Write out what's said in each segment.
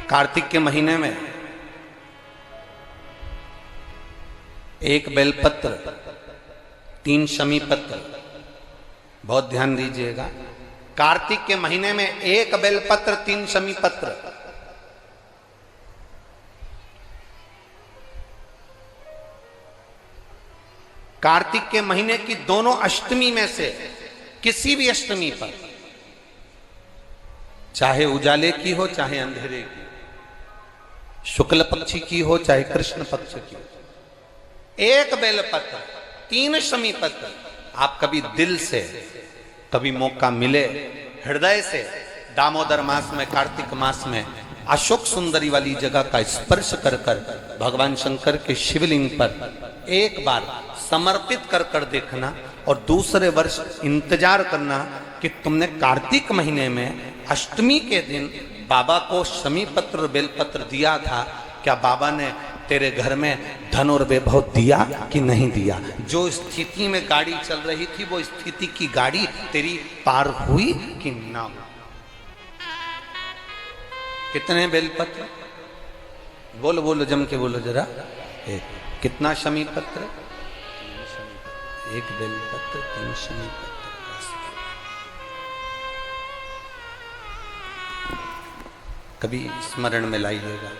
कार्तिक के महीने में एक बेलपत्र, 3 शमी पत्र, बहुत ध्यान दीजिएगा। कार्तिक के महीने में एक बेलपत्र, 3 शमी पत्र। कार्तिक के महीने की दोनों अष्टमी में से किसी भी अष्टमी पर, चाहे उजाले की हो चाहे अंधेरे की, शुक्ल पक्ष की हो चाहे कृष्ण पक्ष की, एक बेलपत्र, 3 शमी पत्र। आप कभी दिल से, कभी मौका मिले हृदय से, दामोदर मास में, कार्तिक मास में अशोक सुंदरी वाली जगह का स्पर्श कर कर भगवान शंकर के शिवलिंग पर एक बार समर्पित कर कर देखना, और दूसरे वर्ष इंतजार करना कि तुमने कार्तिक महीने में अष्टमी के दिन बाबा को शमी पत्र बेलपत्र दिया था, क्या बाबा ने तेरे घर में धन और वैभव दिया कि नहीं दिया? जो स्थिति में गाड़ी चल रही थी वो स्थिति की गाड़ी तेरी पार हुई कि ना हुई? कितने बेलपत्र? बोलो बोलो, जम के बोलो जरा। कितना शमी पत्र? एक बेलपत्र, 3 शमी पत्र। कभी स्मरण में लाइएगा।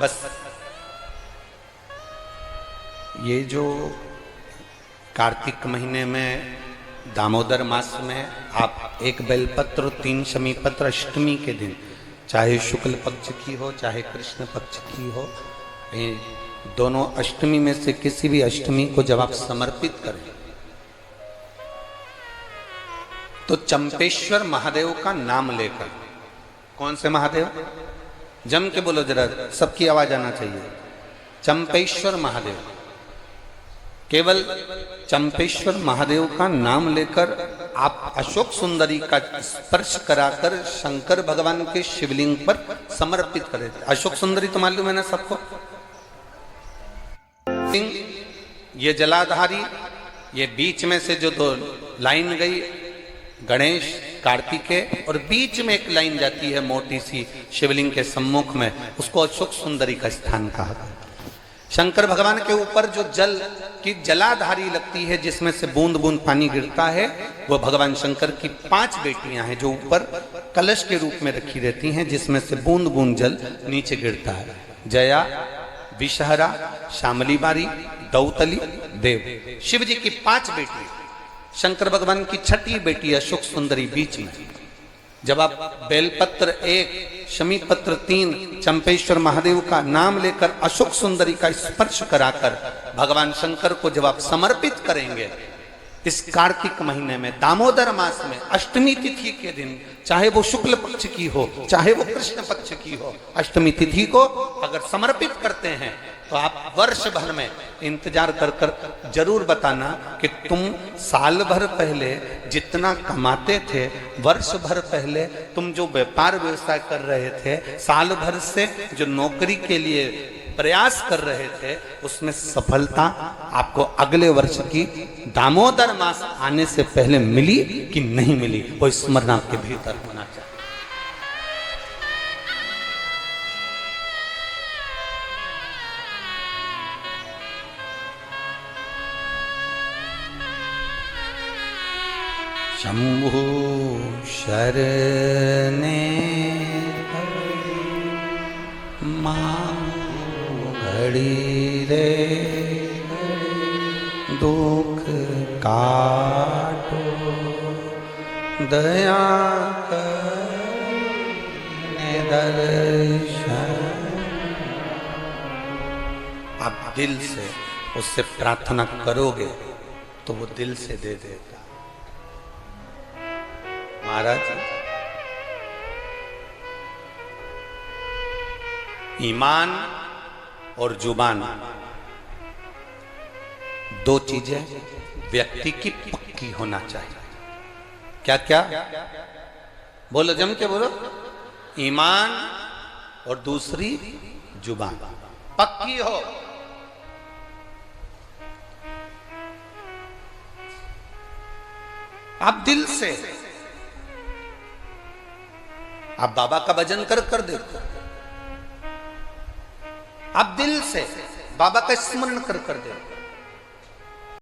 बस ये जो कार्तिक महीने में, दामोदर मास में आप एक बेलपत्र, 3 शमी पत्र अष्टमी के दिन, चाहे शुक्ल पक्ष की हो चाहे कृष्ण पक्ष की हो, दोनों अष्टमी में से किसी भी अष्टमी को जब आप समर्पित करें तो चंपेश्वर महादेव का नाम लेकर, कौन से महादेव? जम के बोलो जरा, सबकी आवाज आना चाहिए। चंपेश्वर महादेव, केवल चंपेश्वर महादेव का नाम लेकर आप अशोक सुंदरी का स्पर्श कराकर शंकर भगवान के शिवलिंग पर समर्पित करें। अशोक सुंदरी तो मालूम है ना सबको? ये जलाधारी, ये बीच में से जो 2 लाइन गई, गणेश कार्तिकेय, और बीच में एक लाइन जाती है मोटी सी शिवलिंग के सम्मुख में, उसको अशोक सुंदरी का स्थान कहा। शंकर भगवान के ऊपर जो जल की जलाधारी लगती है, जिसमें से बूंद बूंद पानी गिरता है, वो भगवान शंकर की 5 बेटियां हैं जो ऊपर कलश के रूप में रखी रहती हैं, जिसमें से बूंद बूंद जल नीचे गिरता है। जया, विषहरा, शामली बारी, दौतली, देव। शिव जी की 5 बेटी, शंकर भगवान की 6ठी बेटी अशोक सुंदरी बीच में। जब आप बेलपत्र 1, शमी पत्र 3, चंपेश्वर महादेव का नाम लेकर अशोक सुंदरी का स्पर्श कराकर भगवान शंकर को जब आप समर्पित करेंगे इस कार्तिक महीने में, दामोदर मास में, अष्टमी तिथि के दिन, चाहे वो शुक्ल पक्ष की हो चाहे वो कृष्ण पक्ष की हो, अष्टमी तिथि को अगर समर्पित करते हैं तो आप वर्ष भर में इंतजार कर कर जरूर बताना कि तुम साल भर पहले जितना कमाते थे, वर्ष भर पहले तुम जो व्यापार व्यवसाय कर रहे थे, साल भर से जो नौकरी के लिए प्रयास कर रहे थे, उसमें सफलता आपको अगले वर्ष की दामोदर मास आने से पहले मिली कि नहीं मिली, वो स्मरण आपके भीतर होना चाहिए। शंभु शरणे घड़ी रे दुख काटो, दया करने दर्शन। आप दिल से उससे प्रार्थना करोगे तो वो दिल से दे देगा। महाराज, ईमान और जुबान, 2 चीजें व्यक्ति की पक्की होना चाहिए। क्या क्या? बोलो, जम के बोलो। ईमान और दूसरी जुबान पक्की हो। आप दिल से आप बाबा का भजन कर कर देखो, आप दिल से बाबा का स्मरण कर कर देखो।